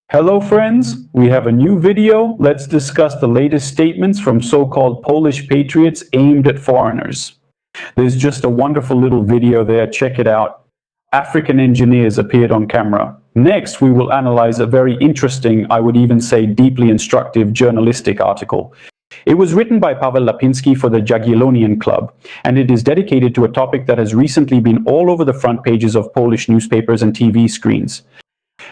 Hello friends, we have a new video. Let's discuss the latest statements from so-called Polish patriots aimed at foreigners. There's just a wonderful little video there, check it out. African engineers appeared on camera. Next, we will analyze a very interesting, I would even say deeply instructive journalistic article. It was written by Paweł Lapinski for the Jagiellonian Club, and it is dedicated to a topic that has recently been all over the front pages of Polish newspapers and TV screens.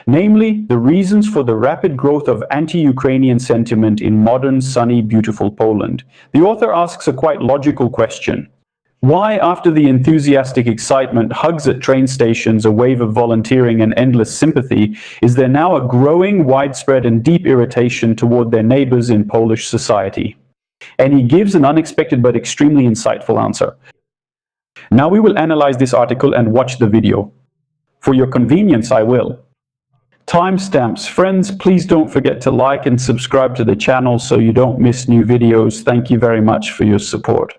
Namely, the reasons for the rapid growth of anti-Ukrainian sentiment in modern, sunny, beautiful Poland. The author asks a quite logical question. Why, after the enthusiastic excitement, hugs at train stations, a wave of volunteering and endless sympathy, is there now a growing, widespread and deep irritation toward their neighbors in Polish society? And he gives an unexpected but extremely insightful answer. Now we will analyze this article and watch the video. For your convenience, I will. Timestamps. Friends, please don't forget to like and subscribe to the channel so you don't miss new videos. Thank you very much for your support.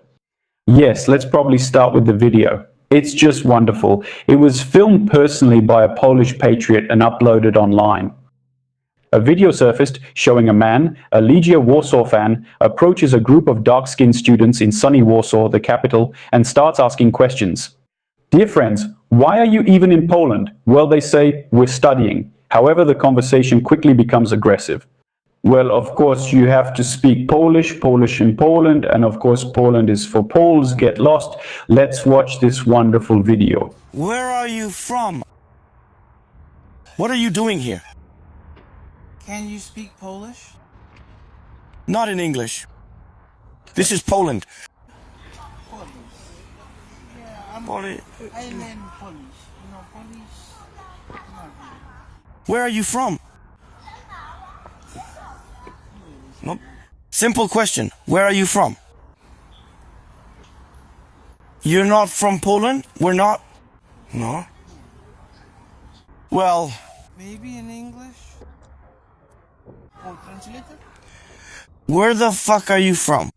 Yes, let's probably start with the video. It's just wonderful. It was filmed personally by a Polish patriot and uploaded online. A video surfaced showing a man, a Legia Warsaw fan, approaches a group of dark-skinned students in sunny Warsaw, the capital, and starts asking questions. Dear friends, why are you even in Poland? Well, they say, we're studying. However, the conversation quickly becomes aggressive. Well, of course, you have to speak Polish, Polish in Poland, and of course, Poland is for Poles, get lost. Let's watch this wonderful video. Where are you from? What are you doing here? Can you speak Polish? Not in English. This is Poland. Polish. Yeah, Poli- I learn Polish. You know, Polish. Not really. Where are you from? No. Simple question. Where are you from? You're not from Poland? We're not? No. Well, Maybe in English? Or translator? where the fuck are you from?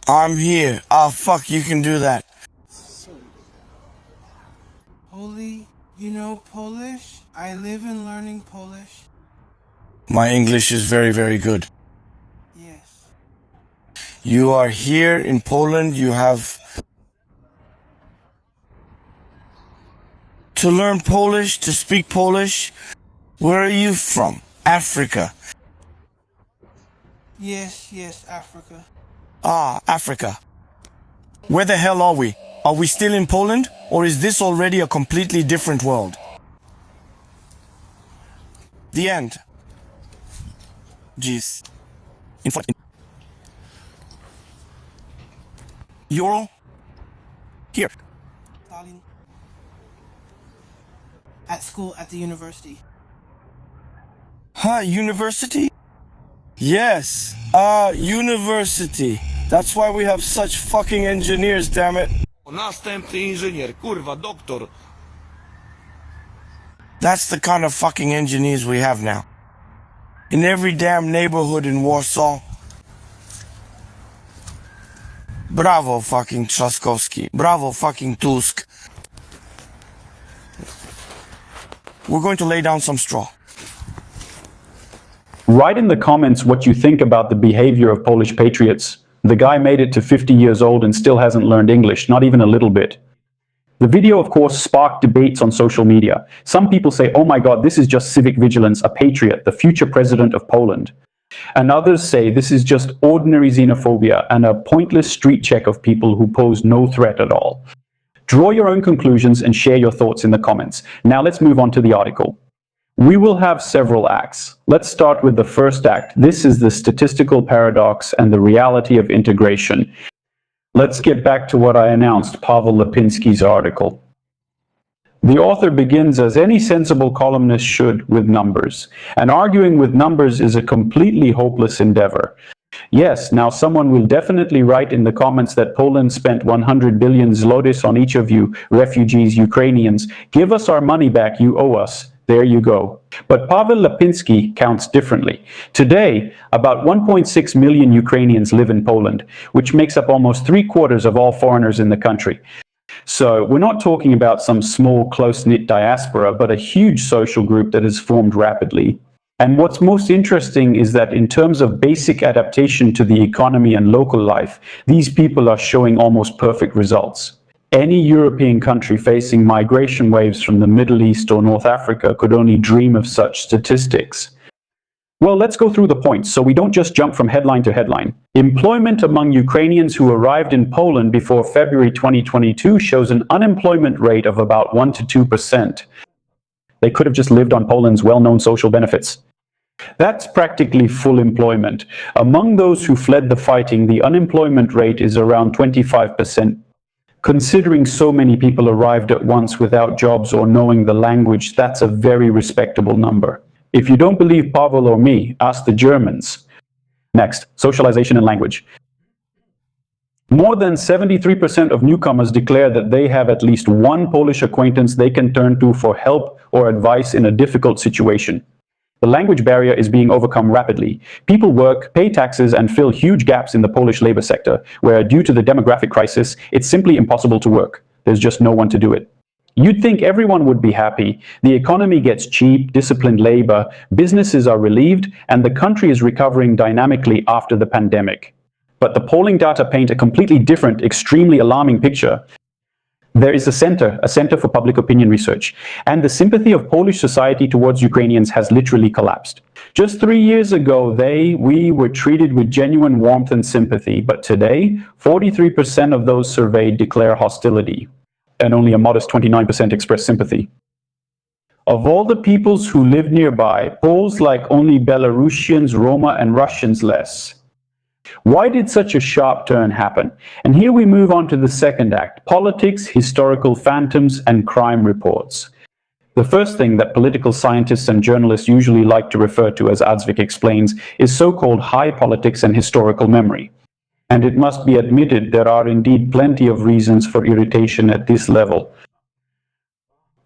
I'm here. Oh, fuck, you can do that. Holy, you know Polish? I live in learning Polish. My English is very, very good. Yes. You are here in Poland. You have to learn Polish, to speak Polish. Where are you from? Africa. Yes, Africa. Ah, Africa. Where the hell are we? Are we still in Poland? Or is this already a completely different world? The end. Jeez. Euro? Here. Stalin. At school, at the university. Huh, university? Yes, university. That's why we have such fucking engineers, damn it. Następny inżynier, kurwa, doktor. That's the kind of fucking engineers we have now. In every damn neighborhood in Warsaw. Bravo fucking Trzaskowski. Bravo fucking Tusk. We're going to lay down some straw. Write in the comments what you think about the behavior of Polish patriots. The guy made it to 50 years old and still hasn't learned English, not even a little bit. The video, of course, sparked debates on social media. Some people say, oh my god, this is just civic vigilance, a patriot, the future president of Poland. And others say this is just ordinary xenophobia and a pointless street check of people who pose no threat at all. Draw your own conclusions and share your thoughts in the comments. Now let's move on to the article. We will have several acts. Let's start with the first act. This is the statistical paradox and the reality of integration. Let's get back to what I announced, Paweł Lapinski's article. The author begins as any sensible columnist should, with numbers. And arguing with numbers is a completely hopeless endeavor. Yes, now someone will definitely write in the comments that Poland spent 100 billion zlotys on each of you, refugees, Ukrainians. Give us our money back, you owe us. There you go. But Paweł Lapinski counts differently. Today, about 1.6 million Ukrainians live in Poland, which makes up almost 3/4 of all foreigners in the country. So we're not talking about some small, close-knit diaspora, but a huge social group that has formed rapidly. And what's most interesting is that in terms of basic adaptation to the economy and local life, these people are showing almost perfect results. Any European country facing migration waves from the Middle East or North Africa could only dream of such statistics. Well, let's go through the points so we don't just jump from headline to headline. Employment among Ukrainians who arrived in Poland before February 2022 shows an unemployment rate of about 1 to 2%. They could have just lived on Poland's well-known social benefits. That's practically full employment. Among those who fled the fighting, the unemployment rate is around 25%. Considering so many people arrived at once without jobs or knowing the language, that's a very respectable number. If you don't believe Pavel or me, ask the Germans. Next, socialization and language. More than 73% of newcomers declare that they have at least one Polish acquaintance they can turn to for help or advice in a difficult situation. The language barrier is being overcome rapidly. People work, pay taxes, and fill huge gaps in the Polish labor sector, where due to the demographic crisis, it's simply impossible to work. There's just no one to do it. You'd think everyone would be happy. The economy gets cheap, disciplined labor, businesses are relieved, and the country is recovering dynamically after the pandemic. But the polling data paint a completely different, extremely alarming picture. There is a center for public opinion research, and the sympathy of Polish society towards Ukrainians has literally collapsed. Just 3 years ago, we were treated with genuine warmth and sympathy, but today, 43% of those surveyed declare hostility, and only a modest 29% express sympathy. Of all the peoples who live nearby, Poles like only Belarusians, Roma, and Russians less. Why did such a sharp turn happen? And here we move on to the second act: politics, historical phantoms, and crime reports. The first thing that political scientists and journalists usually like to refer to, as Adzvik explains, is so-called high politics and historical memory. And it must be admitted there are indeed plenty of reasons for irritation at this level.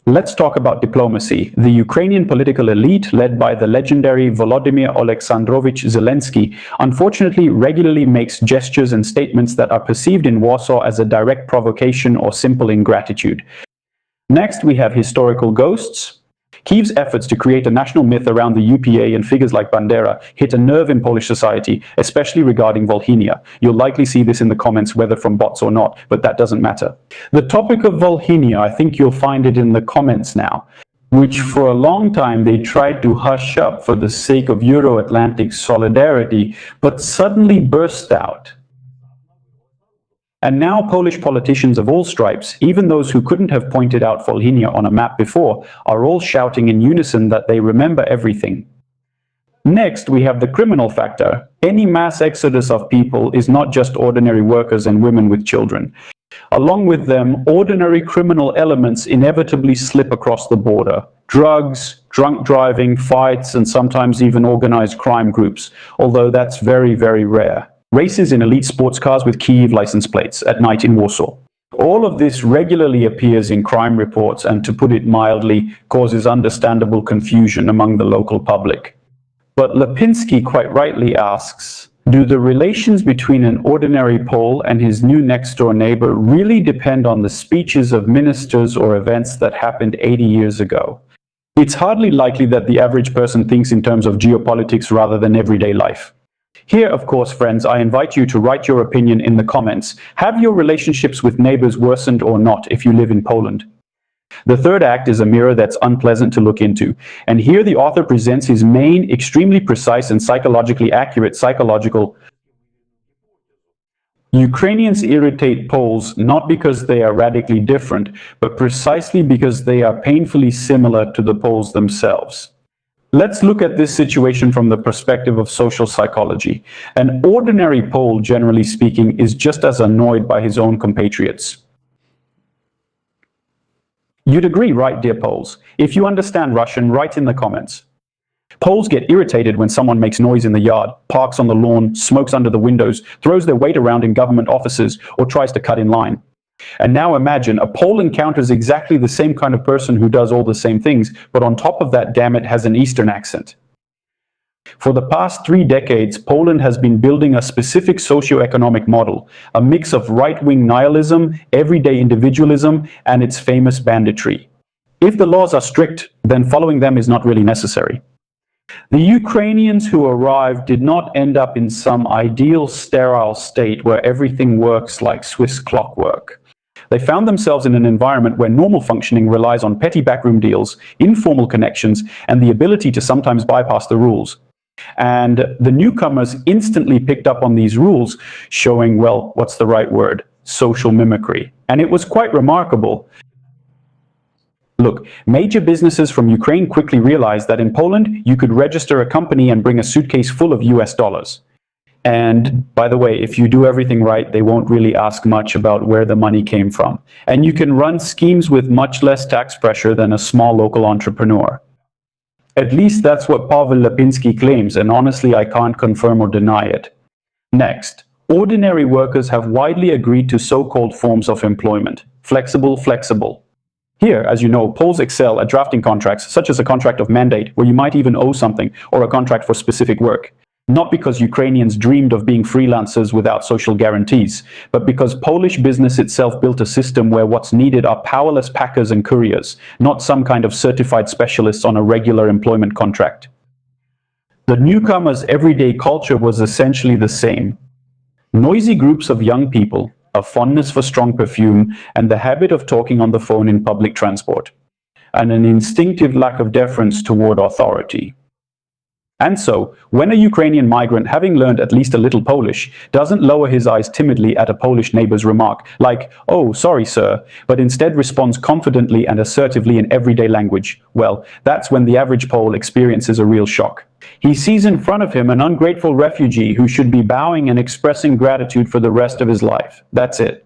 Let's talk about diplomacy. The Ukrainian political elite, led by the legendary Volodymyr Alexandrovich Zelensky, unfortunately regularly makes gestures and statements that are perceived in Warsaw as a direct provocation or simple ingratitude. Next, we have historical ghosts. Kyiv's efforts to create a national myth around the UPA and figures like Bandera hit a nerve in Polish society, especially regarding Volhynia. You'll likely see this in the comments, whether from bots or not, but that doesn't matter. The topic of Volhynia, I think you'll find it in the comments now, which for a long time they tried to hush up for the sake of Euro-Atlantic solidarity, but suddenly burst out. And now Polish politicians of all stripes, even those who couldn't have pointed out Volhynia on a map before, are all shouting in unison that they remember everything. Next, we have the criminal factor. Any mass exodus of people is not just ordinary workers and women with children. Along with them, ordinary criminal elements inevitably slip across the border. Drugs, drunk driving, fights, and sometimes even organized crime groups, although that's very, very rare. Races in elite sports cars with Kyiv license plates at night in Warsaw. All of this regularly appears in crime reports and, to put it mildly, causes understandable confusion among the local public. But Lipinski quite rightly asks, do the relations between an ordinary Pole and his new next-door neighbor really depend on the speeches of ministers or events that happened 80 years ago? It's hardly likely that the average person thinks in terms of geopolitics rather than everyday life. Here, of course, friends, I invite you to write your opinion in the comments. Have your relationships with neighbors worsened or not if you live in Poland? The third act is a mirror that's unpleasant to look into. And here the author presents his main, extremely precise and psychologically accurate psychological. Ukrainians irritate Poles not because they are radically different, but precisely because they are painfully similar to the Poles themselves. Let's look at this situation from the perspective of social psychology. An ordinary Pole, generally speaking, is just as annoyed by his own compatriots. You'd agree, right, dear Poles? If you understand Russian, write in the comments. Poles get irritated when someone makes noise in the yard, parks on the lawn, smokes under the windows, throws their weight around in government offices, or tries to cut in line. And now imagine a Pole encounters exactly the same kind of person who does all the same things, but on top of that, damn it, has an Eastern accent. For the past 3 decades, Poland has been building a specific socio-economic model, a mix of right-wing nihilism, everyday individualism, and its famous banditry. If the laws are strict, then following them is not really necessary. The Ukrainians who arrived did not end up in some ideal sterile state where everything works like Swiss clockwork. They found themselves in an environment where normal functioning relies on petty backroom deals, informal connections, and the ability to sometimes bypass the rules. And the newcomers instantly picked up on these rules, showing, well, what's the right word? Social mimicry. And it was quite remarkable. Look, major businesses from Ukraine quickly realized that in Poland, you could register a company and bring a suitcase full of US dollars. And by the way, if you do everything right, they won't really ask much about where the money came from. And you can run schemes with much less tax pressure than a small local entrepreneur. At least that's what Paweł Lipinski claims, and honestly, I can't confirm or deny it. Next, ordinary workers have widely agreed to so-called forms of employment. Flexible. Here, as you know, Poles excel at drafting contracts, such as a contract of mandate, where you might even owe something, or a contract for specific work. Not because Ukrainians dreamed of being freelancers without social guarantees, but because Polish business itself built a system where what's needed are powerless packers and couriers, not some kind of certified specialists on a regular employment contract. The newcomers' everyday culture was essentially the same. Noisy groups of young people, a fondness for strong perfume, and the habit of talking on the phone in public transport, and an instinctive lack of deference toward authority. And so, when a Ukrainian migrant, having learned at least a little Polish, doesn't lower his eyes timidly at a Polish neighbor's remark, like, "Oh, sorry, sir," but instead responds confidently and assertively in everyday language, well, that's when the average Pole experiences a real shock. He sees in front of him an ungrateful refugee who should be bowing and expressing gratitude for the rest of his life. That's it.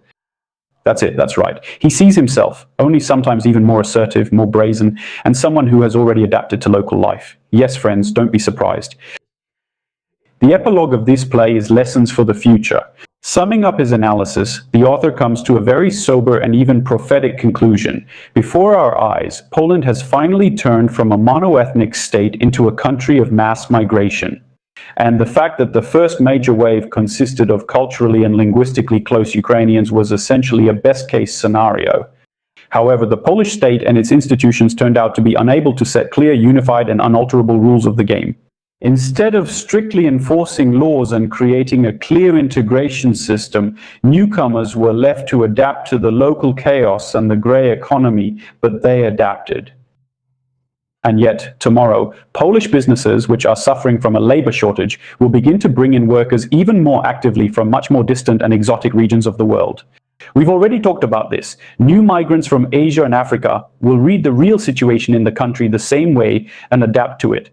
That's right. He sees himself, only sometimes even more assertive, more brazen, and someone who has already adapted to local life. Yes, friends, don't be surprised. The epilogue of this play is lessons for the future. Summing up his analysis, the author comes to a very sober and even prophetic conclusion. Before our eyes, Poland has finally turned from a monoethnic state into a country of mass migration. And the fact that the first major wave consisted of culturally and linguistically close Ukrainians was essentially a best-case scenario. However, the Polish state and its institutions turned out to be unable to set clear, unified, and unalterable rules of the game. Instead of strictly enforcing laws and creating a clear integration system, newcomers were left to adapt to the local chaos and the grey economy, but they adapted. And yet, tomorrow, Polish businesses, which are suffering from a labor shortage, will begin to bring in workers even more actively from much more distant and exotic regions of the world. We've already talked about this. New migrants from Asia and Africa will read the real situation in the country the same way and adapt to it.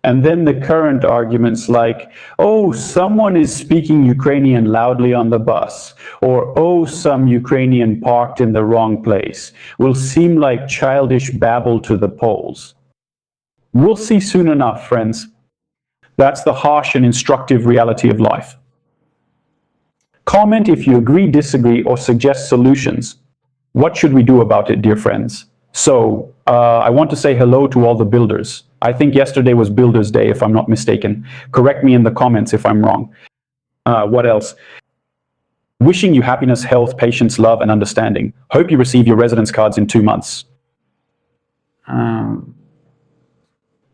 And then the current arguments like, oh, someone is speaking Ukrainian loudly on the bus, or oh, some Ukrainian parked in the wrong place, will seem like childish babble to the Poles. We'll see soon enough, friends. That's the harsh and instructive reality of life. Comment if you agree, disagree, or suggest solutions. What should we do about it, dear friends? So, I want to say hello to all the builders. I think yesterday was Builders' Day, if I'm not mistaken. Correct me in the comments if I'm wrong. What else? Wishing you happiness, health, patience, love, and understanding. Hope you receive your residence cards in 2 months.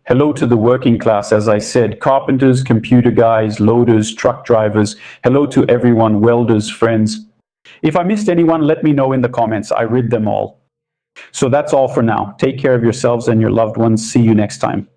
Hello to the working class, as I said. Carpenters, computer guys, loaders, truck drivers. Hello to everyone, welders, friends. If I missed anyone, let me know in the comments. I read them all. So that's all for now. Take care of yourselves and your loved ones. See you next time.